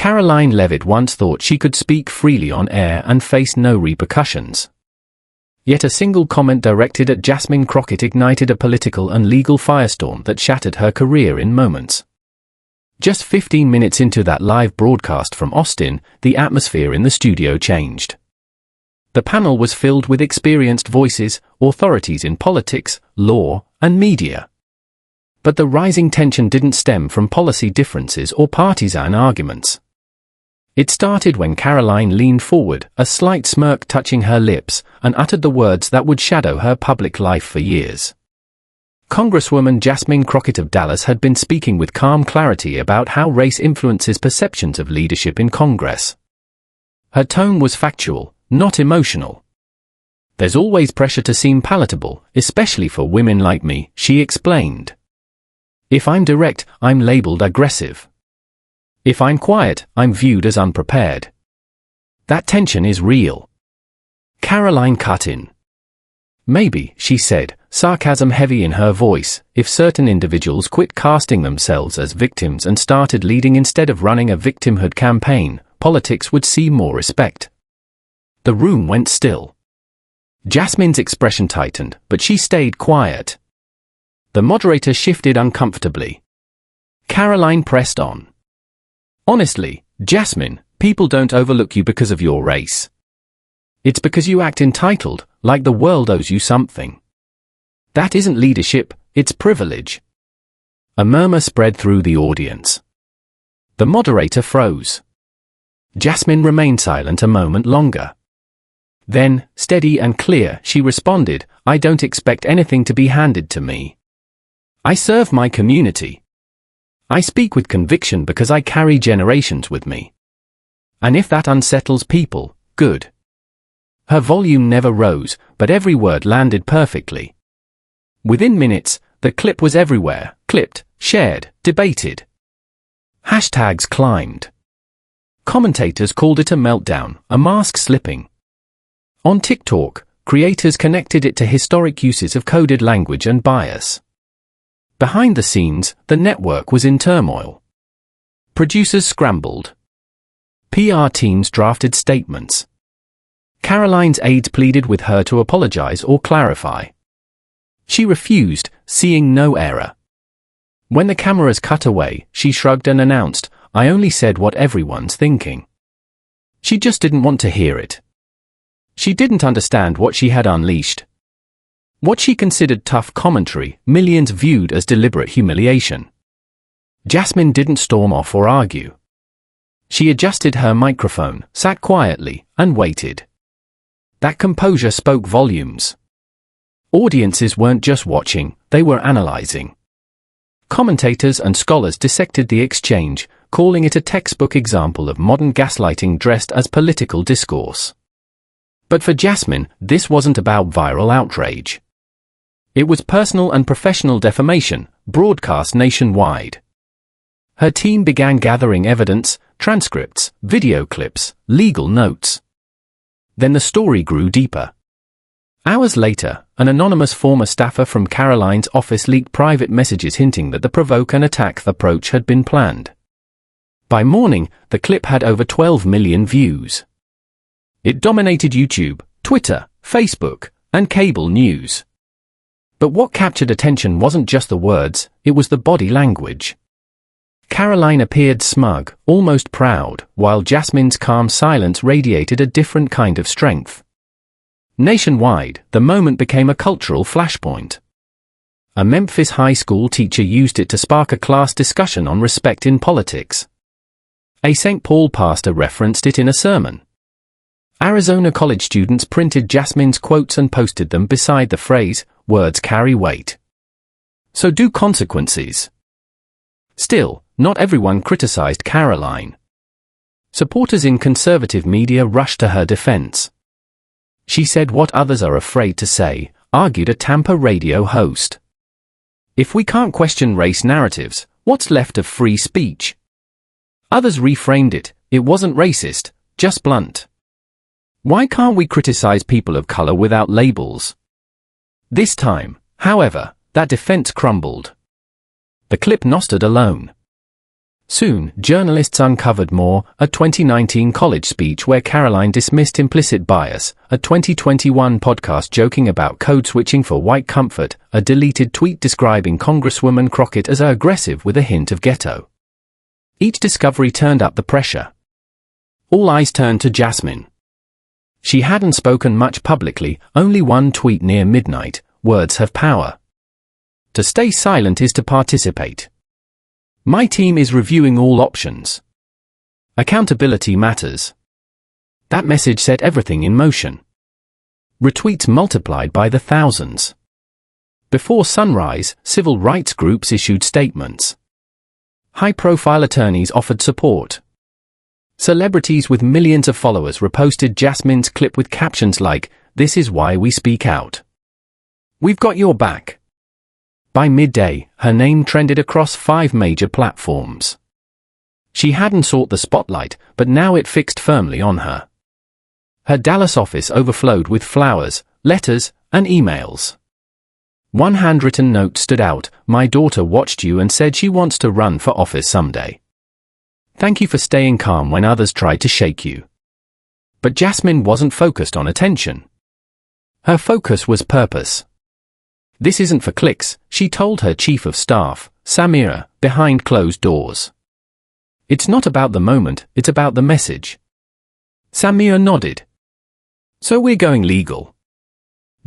Caroline Levit once thought she could speak freely on air and face no repercussions. Yet a single comment directed at Jasmine Crockett ignited a political and legal firestorm that shattered her career in moments. Just 15 minutes into that live broadcast from Austin, the atmosphere in the studio changed. The panel was filled with experienced voices, authorities in politics, law, and media. But the rising tension didn't stem from policy differences or partisan arguments. It started when Caroline leaned forward, a slight smirk touching her lips, and uttered the words that would shadow her public life for years. Congresswoman Jasmine Crockett of Dallas had been speaking with calm clarity about how race influences perceptions of leadership in Congress. Her tone was factual, not emotional. "There's always pressure to seem palatable, especially for women like me," she explained. "If I'm direct, I'm labeled aggressive. If I'm quiet, I'm viewed as unprepared. That tension is real." Caroline cut in. "Maybe," she said, sarcasm heavy in her voice, "if certain individuals quit casting themselves as victims and started leading instead of running a victimhood campaign, politics would see more respect." The room went still. Jasmine's expression tightened, but she stayed quiet. The moderator shifted uncomfortably. Caroline pressed on. "Honestly, Jasmine, people don't overlook you because of your race. It's because you act entitled, like the world owes you something. That isn't leadership, it's privilege." A murmur spread through the audience. The moderator froze. Jasmine remained silent a moment longer. Then, steady and clear, she responded, "I don't expect anything to be handed to me. I serve my community. I speak with conviction because I carry generations with me. And if that unsettles people, good." Her volume never rose, but every word landed perfectly. Within minutes, the clip was everywhere, clipped, shared, debated. Hashtags climbed. Commentators called it a meltdown, a mask slipping. On TikTok, creators connected it to historic uses of coded language and bias. Behind the scenes, the network was in turmoil. Producers scrambled. PR teams drafted statements. Caroline's aides pleaded with her to apologize or clarify. She refused, seeing no error. When the cameras cut away, she shrugged and announced, "I only said what everyone's thinking." She just didn't want to hear it. She didn't understand what she had unleashed. What she considered tough commentary, millions viewed as deliberate humiliation. Jasmine didn't storm off or argue. She adjusted her microphone, sat quietly, and waited. That composure spoke volumes. Audiences weren't just watching, they were analyzing. Commentators and scholars dissected the exchange, calling it a textbook example of modern gaslighting dressed as political discourse. But for Jasmine, this wasn't about viral outrage. It was personal and professional defamation, broadcast nationwide. Her team began gathering evidence, transcripts, video clips, legal notes. Then the story grew deeper. Hours later, an anonymous former staffer from Caroline's office leaked private messages hinting that the provoke and attack approach had been planned. By morning, the clip had over 12 million views. It dominated YouTube, Twitter, Facebook, and cable news. But what captured attention wasn't just the words, it was the body language. Caroline appeared smug, almost proud, while Jasmine's calm silence radiated a different kind of strength. Nationwide, the moment became a cultural flashpoint. A Memphis high school teacher used it to spark a class discussion on respect in politics. A St. Paul pastor referenced it in a sermon. Arizona college students printed Jasmine's quotes and posted them beside the phrase, "Words carry weight. So do consequences." Still, not everyone criticized Caroline. Supporters in conservative media rushed to her defense. She said what others are afraid to say, argued a Tampa radio host. If we can't question race narratives, what's left of free speech? Others reframed it, it wasn't racist, just blunt. Why can't we criticize people of color without labels? This time, however, that defense crumbled. The clip not stood alone. Soon, journalists uncovered more: a 2019 college speech where Caroline dismissed implicit bias, a 2021 podcast joking about code switching for white comfort, a deleted tweet describing Congresswoman Crockett as aggressive with a hint of ghetto. Each discovery turned up the pressure. All eyes turned to Jasmine. She hadn't spoken much publicly, only one tweet near midnight: words have power. To stay silent is to participate. My team is reviewing all options. Accountability matters. That message set everything in motion. Retweets multiplied by the thousands. Before sunrise, civil rights groups issued statements. High-profile attorneys offered support. Celebrities with millions of followers reposted Jasmine's clip with captions like, "This is why we speak out. We've got your back." By midday, her name trended across 5 major platforms. She hadn't sought the spotlight, but now it fixed firmly on her. Her Dallas office overflowed with flowers, letters, and emails. One handwritten note stood out: "My daughter watched you and said she wants to run for office someday. Thank you for staying calm when others tried to shake you." But Jasmine wasn't focused on attention. Her focus was purpose. "This isn't for clicks," she told her chief of staff, Samira, behind closed doors. "It's not about the moment, it's about the message." Samira nodded. "So we're going legal."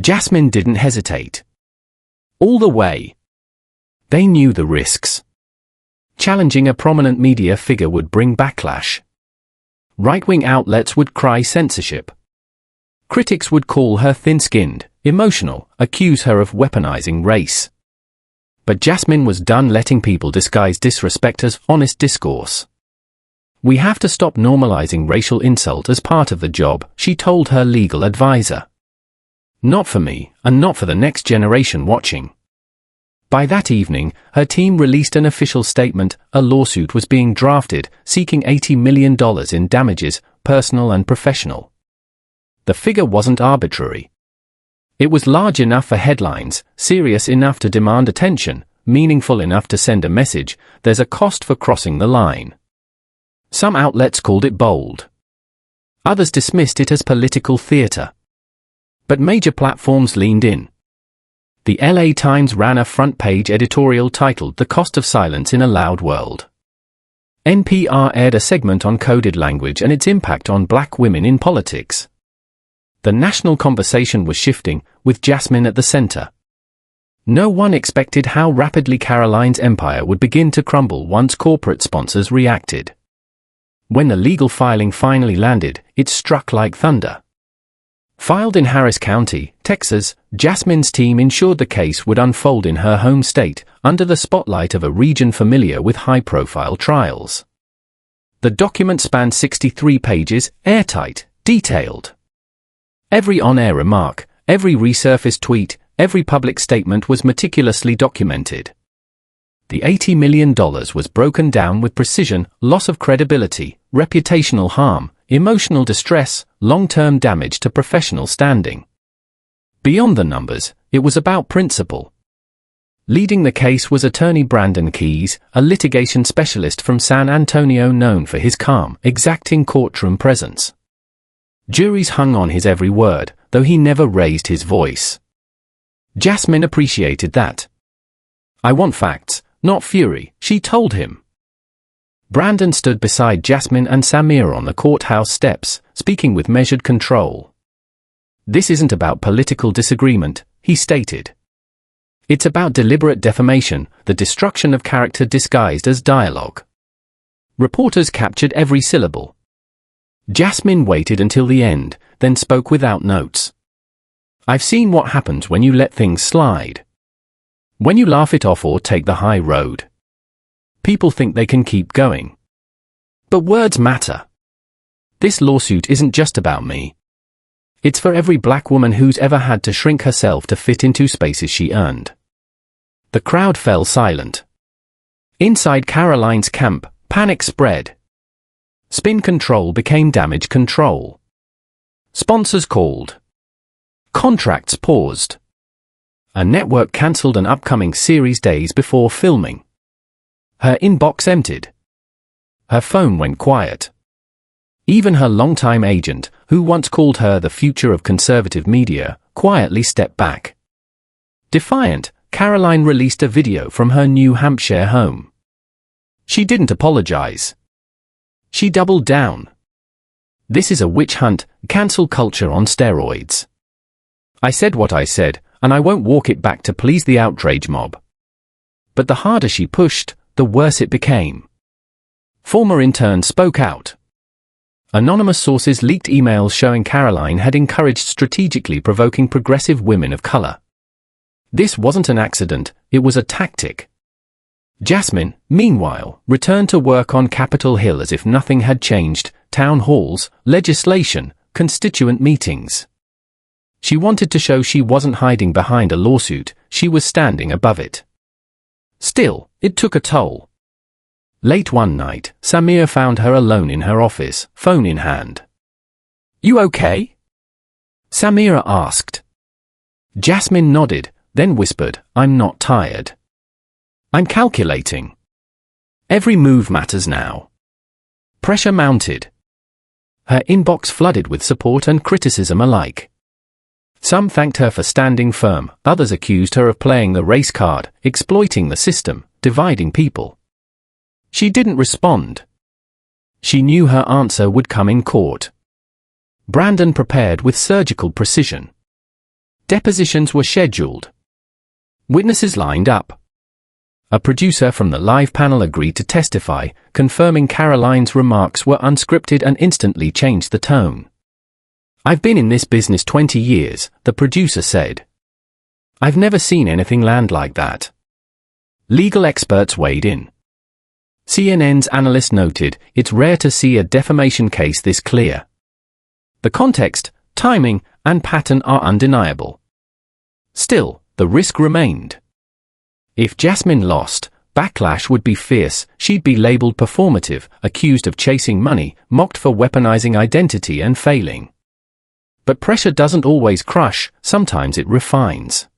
Jasmine didn't hesitate. All the way. They knew the risks. Challenging a prominent media figure would bring backlash. Right-wing outlets would cry censorship. Critics would call her thin-skinned, emotional, accuse her of weaponizing race. But Jasmine was done letting people disguise disrespect as honest discourse. "We have to stop normalizing racial insult as part of the job," she told her legal advisor. "Not for me, and not for the next generation watching." By that evening, her team released an official statement: a lawsuit was being drafted, seeking $80 million in damages, personal and professional. The figure wasn't arbitrary. It was large enough for headlines, serious enough to demand attention, meaningful enough to send a message: there's a cost for crossing the line. Some outlets called it bold. Others dismissed it as political theater. But major platforms leaned in. The LA Times ran a front-page editorial titled "The Cost of Silence in a Loud World." NPR aired a segment on coded language and its impact on black women in politics. The national conversation was shifting, with Jasmine at the center. No one expected how rapidly Caroline's empire would begin to crumble once corporate sponsors reacted. When the legal filing finally landed, it struck like thunder. Filed in Harris County, Texas, Jasmine's team ensured the case would unfold in her home state, under the spotlight of a region familiar with high-profile trials. The document spanned 63 pages, airtight, detailed. Every on-air remark, every resurfaced tweet, every public statement was meticulously documented. The $80 million was broken down with precision: loss of credibility, reputational harm, emotional distress, long-term damage to professional standing. Beyond the numbers, it was about principle. Leading the case was attorney Brandon Keyes, a litigation specialist from San Antonio known for his calm, exacting courtroom presence. Juries hung on his every word, though he never raised his voice. Jasmine appreciated that. "I want facts, not fury," she told him. Brandon stood beside Jasmine and Samir on the courthouse steps, speaking with measured control. "This isn't about political disagreement," he stated. "It's about deliberate defamation, the destruction of character disguised as dialogue." Reporters captured every syllable. Jasmine waited until the end, then spoke without notes. "I've seen what happens when you let things slide. When you laugh it off or take the high road. People think they can keep going. But words matter. This lawsuit isn't just about me. It's for every black woman who's ever had to shrink herself to fit into spaces she earned." The crowd fell silent. Inside Caroline's camp, panic spread. Spin control became damage control. Sponsors called. Contracts paused. A network cancelled an upcoming series days before filming. Her inbox emptied. Her phone went quiet. Even her longtime agent, who once called her the future of conservative media, quietly stepped back. Defiant, Caroline released a video from her New Hampshire home. She didn't apologize. She doubled down. This is a witch hunt, cancel culture on steroids. I said what I said, and I won't walk it back to please the outrage mob. But the harder she pushed, the worse it became. Former interns spoke out. Anonymous sources leaked emails showing Caroline had encouraged strategically provoking progressive women of color. This wasn't an accident, it was a tactic. Jasmine, meanwhile, returned to work on Capitol Hill as if nothing had changed, town halls, legislation, constituent meetings. She wanted to show she wasn't hiding behind a lawsuit, she was standing above it. Still, it took a toll. Late one night, Samir found her alone in her office, phone in hand. "You okay?" Samira asked. Jasmine nodded, then whispered, "I'm not tired. I'm calculating. Every move matters now." Pressure mounted. Her inbox flooded with support and criticism alike. Some thanked her for standing firm, others accused her of playing the race card, exploiting the system, dividing people. She didn't respond. She knew her answer would come in court. Brandon prepared with surgical precision. Depositions were scheduled. Witnesses lined up. A producer from the live panel agreed to testify, confirming Caroline's remarks were unscripted and instantly changed the tone. "I've been in this business 20 years, the producer said. I've never seen anything land like that." Legal experts weighed in. CNN's analyst noted, "It's rare to see a defamation case this clear. The context, timing, and pattern are undeniable." Still, the risk remained. If Jasmine lost, backlash would be fierce. She'd be labeled performative, accused of chasing money, mocked for weaponizing identity and failing. But pressure doesn't always crush, sometimes it refines.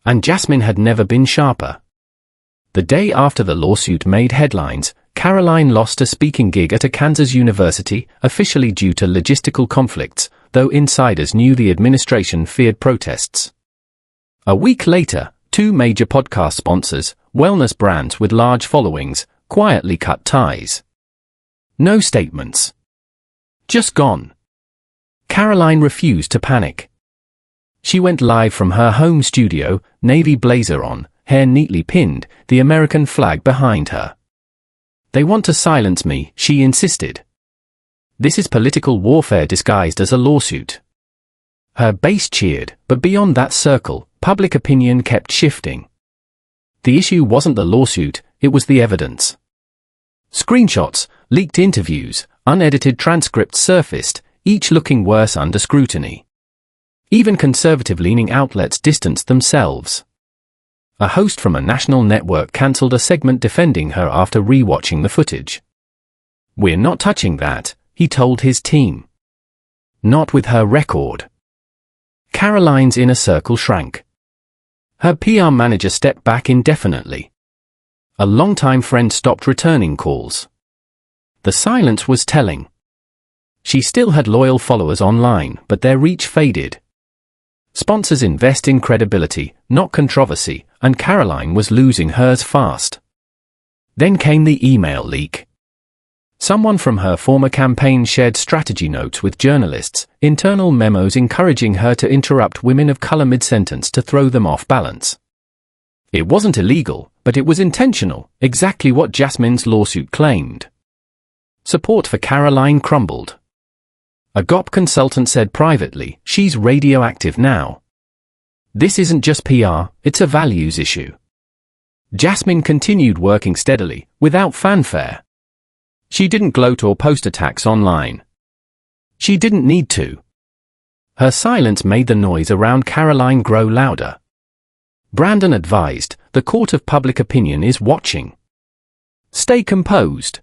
And Jasmine had never been sharper. The day after the lawsuit made headlines, Caroline lost a speaking gig at a Kansas university, officially due to logistical conflicts, though insiders knew the administration feared protests. A week later, two major podcast sponsors, wellness brands with large followings, quietly cut ties. No statements. Just gone. Caroline refused to panic. She went live from her home studio, navy blazer on, hair neatly pinned, the American flag behind her. "They want to silence me," she insisted. "This is political warfare disguised as a lawsuit." Her base cheered, but beyond that circle, public opinion kept shifting. The issue wasn't the lawsuit, it was the evidence. Screenshots, leaked interviews, unedited transcripts surfaced, each looking worse under scrutiny. Even conservative-leaning outlets distanced themselves. A host from a national network cancelled a segment defending her after re-watching the footage. "We're not touching that," he told his team. Not with her record. Caroline's inner circle shrank. Her PR manager stepped back indefinitely. A longtime friend stopped returning calls. The silence was telling. She still had loyal followers online, but their reach faded. Sponsors invest in credibility, not controversy, and Caroline was losing hers fast. Then came the email leak. Someone from her former campaign shared strategy notes with journalists, internal memos encouraging her to interrupt women of color mid-sentence to throw them off balance. It wasn't illegal, but it was intentional, exactly what Jasmine's lawsuit claimed. Support for Caroline crumbled. A GOP consultant said privately, "She's radioactive now." This isn't just PR, it's a values issue. Jasmine continued working steadily, without fanfare. She didn't gloat or post attacks online. She didn't need to. Her silence made the noise around Caroline grow louder. Brandon advised, "The court of public opinion is watching. Stay composed."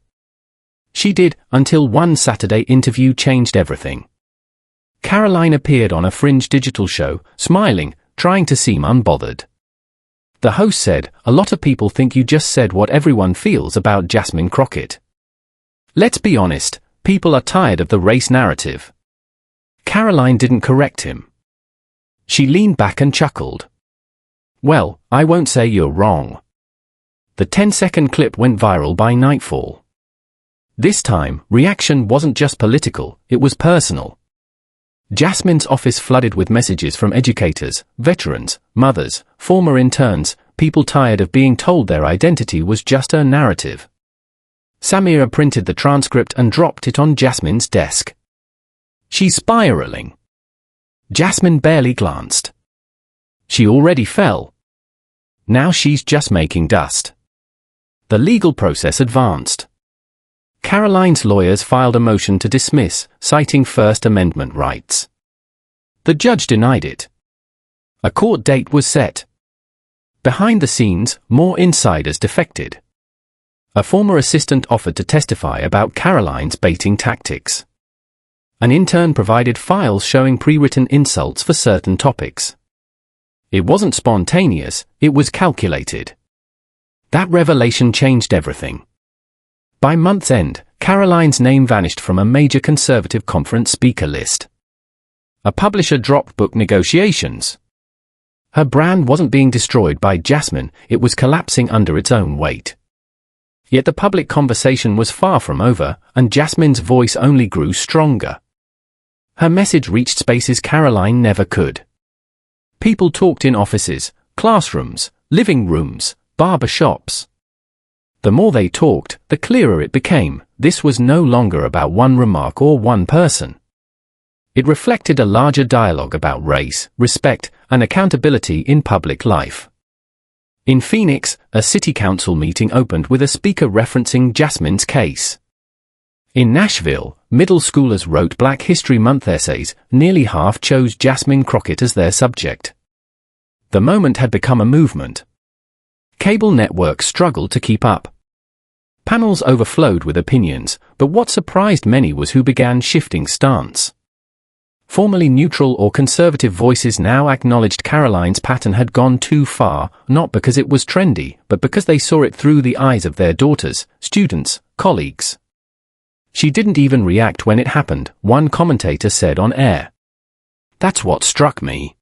She did, until one Saturday interview changed everything. Caroline appeared on a fringe digital show, smiling, trying to seem unbothered. The host said, "A lot of people think you just said what everyone feels about Jasmine Crockett. Let's be honest, people are tired of the race narrative. Caroline didn't correct him. She leaned back and chuckled. Well, I won't say you're wrong. The 10-second clip went viral by nightfall. This time, reaction wasn't just political, it was personal. Jasmine's office flooded with messages from educators, veterans, mothers, former interns, people tired of being told their identity was just a narrative. Samira printed the transcript and dropped it on Jasmine's desk. She's spiraling. Jasmine barely glanced. She already fell. Now she's just making dust. The legal process advanced. Caroline's lawyers filed a motion to dismiss, citing First Amendment rights. The judge denied it. A court date was set. Behind the scenes, more insiders defected. A former assistant offered to testify about Caroline's baiting tactics. An intern provided files showing pre-written insults for certain topics. It wasn't spontaneous, it was calculated. That revelation changed everything. By month's end, Caroline's name vanished from a major conservative conference speaker list. A publisher dropped book negotiations. Her brand wasn't being destroyed by Jasmine, it was collapsing under its own weight. Yet the public conversation was far from over, and Jasmine's voice only grew stronger. Her message reached spaces Caroline never could. People talked in offices, classrooms, living rooms, barber shops. The more they talked, the clearer it became, this was no longer about one remark or one person. It reflected a larger dialogue about race, respect, and accountability in public life. In Phoenix, a city council meeting opened with a speaker referencing Jasmine's case. In Nashville, middle schoolers wrote Black History Month essays, nearly half chose Jasmine Crockett as their subject. The moment had become a movement. Cable networks struggled to keep up. Panels overflowed with opinions, but what surprised many was who began shifting stance. Formerly neutral or conservative voices now acknowledged Caroline's pattern had gone too far, not because it was trendy, but because they saw it through the eyes of their daughters, students, colleagues. She didn't even react when it happened, one commentator said on air. That's what struck me.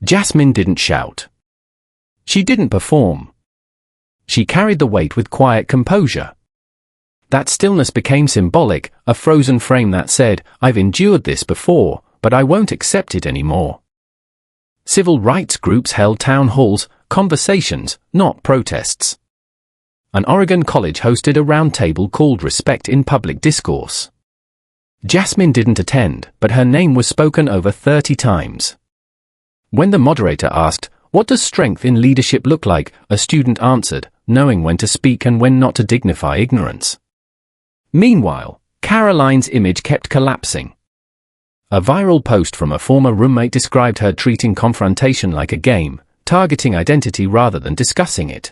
Jasmine didn't shout. She didn't perform. She carried the weight with quiet composure. That stillness became symbolic, a frozen frame that said, I've endured this before, but I won't accept it anymore. Civil rights groups held town halls, conversations, not protests. An Oregon college hosted a roundtable called Respect in Public Discourse. Jasmine didn't attend, but her name was spoken over 30 times. When the moderator asked, what does strength in leadership look like, a student answered, knowing when to speak and when not to dignify ignorance. Meanwhile, Caroline's image kept collapsing. A viral post from a former roommate described her treating confrontation like a game, targeting identity rather than discussing it.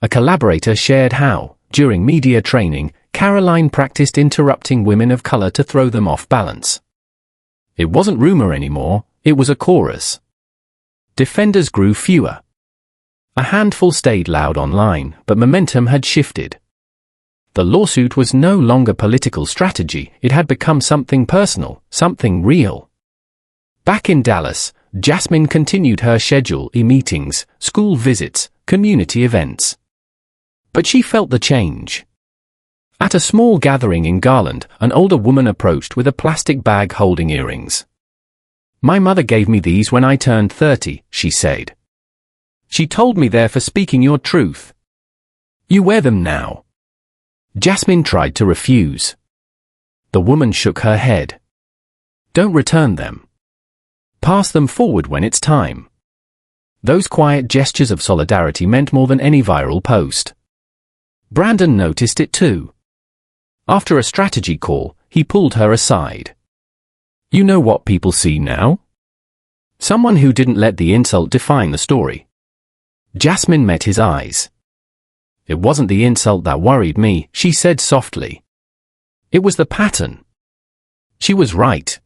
A collaborator shared how, during media training, Caroline practiced interrupting women of color to throw them off balance. It wasn't rumor anymore, it was a chorus. Defenders grew fewer. A handful stayed loud online, but momentum had shifted. The lawsuit was no longer political strategy, it had become something personal, something real. Back in Dallas, Jasmine continued her schedule e-meetings, school visits, community events. But she felt the change. At a small gathering in Garland, an older woman approached with a plastic bag holding earrings. My mother gave me these when I turned 30, she said. She told me they're for speaking your truth. You wear them now. Jasmine tried to refuse. The woman shook her head. Don't return them. Pass them forward when it's time. Those quiet gestures of solidarity meant more than any viral post. Brandon noticed it too. After a strategy call, he pulled her aside. You know what people see now? Someone who didn't let the insult define the story. Jasmine met his eyes. It wasn't the insult that worried me, she said softly. It was the pattern. She was right.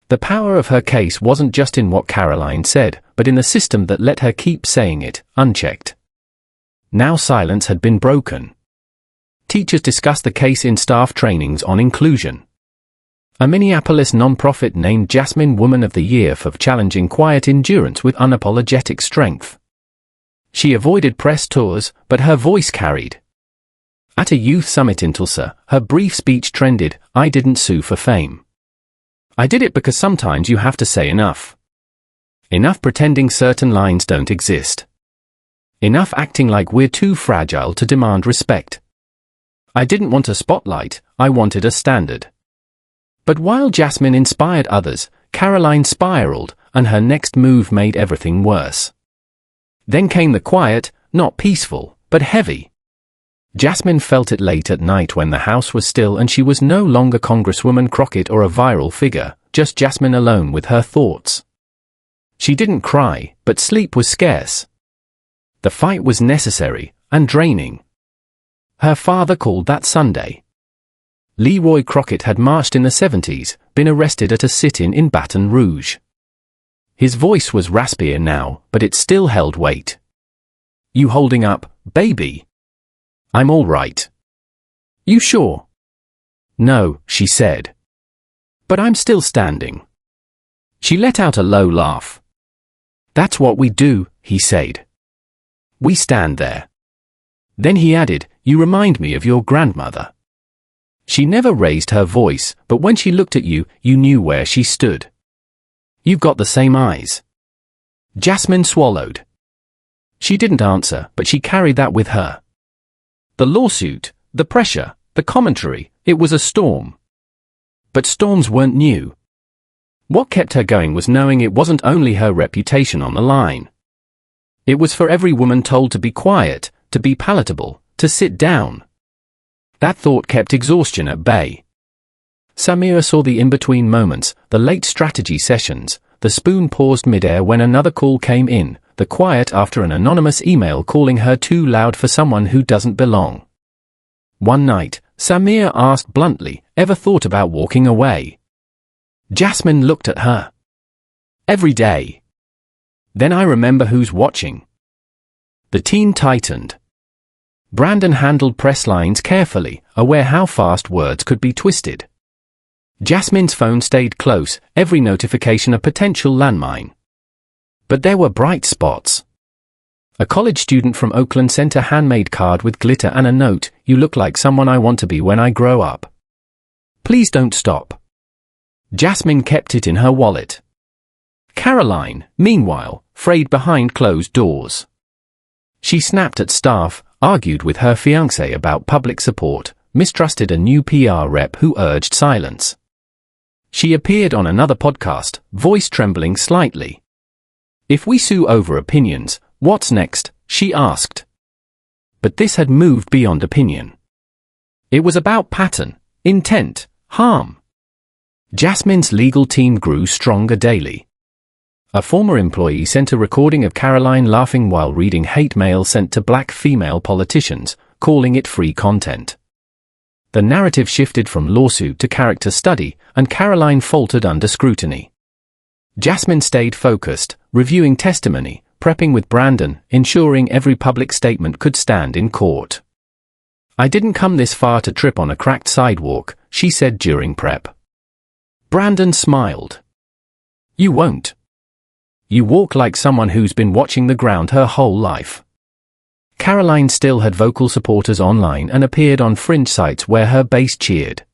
The power of her case wasn't just in what Caroline said, but in the system that let her keep saying it, unchecked. Now silence had been broken. teachers discuss the case in staff trainings on inclusion. A Minneapolis nonprofit named Jasmine Woman of the Year for challenging quiet endurance with unapologetic strength. She avoided press tours, but her voice carried. At a youth summit in Tulsa, her brief speech trended, "I didn't sue for fame. I did it because sometimes you have to say enough. Enough pretending certain lines don't exist. Enough acting like we're too fragile to demand respect. I didn't want a spotlight, I wanted a standard." But while Jasmine inspired others, Caroline spiraled, and her next move made everything worse. Then came the quiet, not peaceful, but heavy. Jasmine felt it late at night when the house was still and she was no longer Congresswoman Crockett or a viral figure, just Jasmine alone with her thoughts. She didn't cry, but sleep was scarce. The fight was necessary, and draining. Her father called that Sunday. Leroy Crockett had marched in the 70s, been arrested at a sit-in in Baton Rouge. His voice was raspier now, but it still held weight. "You holding up, baby?" "I'm all right." "You sure?" "No," she said. "But I'm still standing." She let out a low laugh. "That's what we do," he said. "We stand there." Then he added, "You remind me of your grandmother. She never raised her voice, but when she looked at you, you knew where she stood. You've got the same eyes." Jasmine swallowed. She didn't answer, but she carried that with her. The lawsuit, the pressure, the commentary, it was a storm. But storms weren't new. What kept her going was knowing it wasn't only her reputation on the line. It was for every woman told to be quiet, to be palatable, to sit down. That thought kept exhaustion at bay. Samira saw the in-between moments, the late strategy sessions, the spoon paused mid-air when another call came in, the quiet after an anonymous email calling her too loud for someone who doesn't belong. One night, Samira asked bluntly, "Ever thought about walking away?" Jasmine looked at her. "Every day." "Then I remember who's watching." The teen tightened. Brandon handled press lines carefully, aware how fast words could be twisted. Jasmine's phone stayed close, every notification a potential landmine. But there were bright spots. A college student from Oakland sent a handmade card with glitter and a note, "You look like someone I want to be when I grow up. Please don't stop." Jasmine kept it in her wallet. Caroline, meanwhile, frayed behind closed doors. She snapped at staff, argued with her fiancé about public support, mistrusted a new PR rep who urged silence. She appeared on another podcast, voice trembling slightly. "If we sue over opinions, what's next?" she asked. But this had moved beyond opinion. It was about pattern, intent, harm. Jasmine's legal team grew stronger daily. A former employee sent a recording of Caroline laughing while reading hate mail sent to black female politicians, calling it free content. The narrative shifted from lawsuit to character study, and Caroline faltered under scrutiny. Jasmine stayed focused, reviewing testimony, prepping with Brandon, ensuring every public statement could stand in court. "I didn't come this far to trip on a cracked sidewalk," she said during prep. Brandon smiled. "You won't. You walk like someone who's been watching the ground her whole life." Caroline still had vocal supporters online and appeared on fringe sites where her base cheered.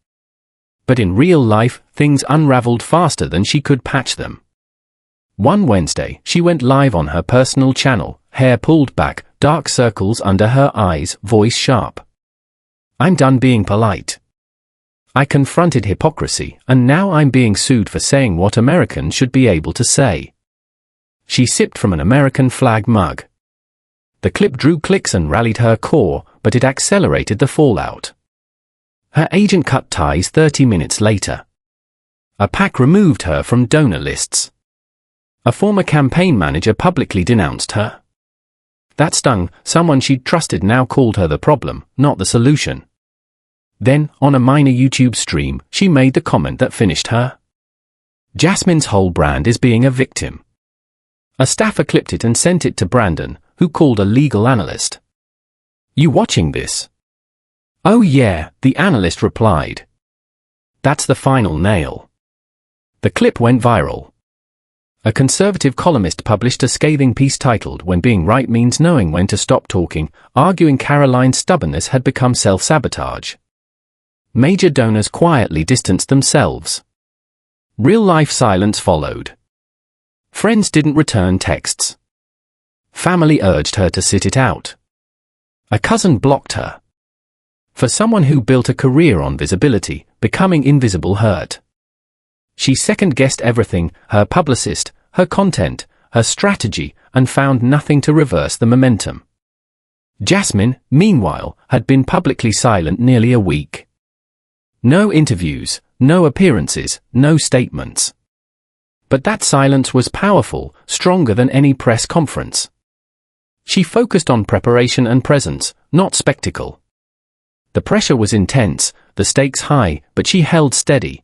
But in real life, things unraveled faster than she could patch them. One Wednesday, she went live on her personal channel, hair pulled back, dark circles under her eyes, voice sharp. "I'm done being polite. I confronted hypocrisy, and now I'm being sued for saying what Americans should be able to say." She sipped from an American flag mug. The clip drew clicks and rallied her core, but it accelerated the fallout. Her agent cut ties 30 minutes later. A PAC removed her from donor lists. A former campaign manager publicly denounced her. That stung. Someone she'd trusted now called her the problem, not the solution. Then, on a minor YouTube stream, she made the comment that finished her. "Jasmine's whole brand is being a victim." A staffer clipped it and sent it to Brandon, who called a legal analyst. "You watching this?" "Oh yeah," the analyst replied. "That's the final nail." The clip went viral. A conservative columnist published a scathing piece titled "When Being Right Means Knowing When to Stop Talking," arguing Caroline's stubbornness had become self-sabotage. Major donors quietly distanced themselves. Real-life silence followed. Friends didn't return texts. Family urged her to sit it out. A cousin blocked her. For someone who built a career on visibility, becoming invisible hurt. She second-guessed everything, her publicist, her content, her strategy, and found nothing to reverse the momentum. Jasmine, meanwhile, had been publicly silent nearly a week. No interviews, no appearances, no statements. But that silence was powerful, stronger than any press conference. She focused on preparation and presence, not spectacle. The pressure was intense, the stakes high, but she held steady.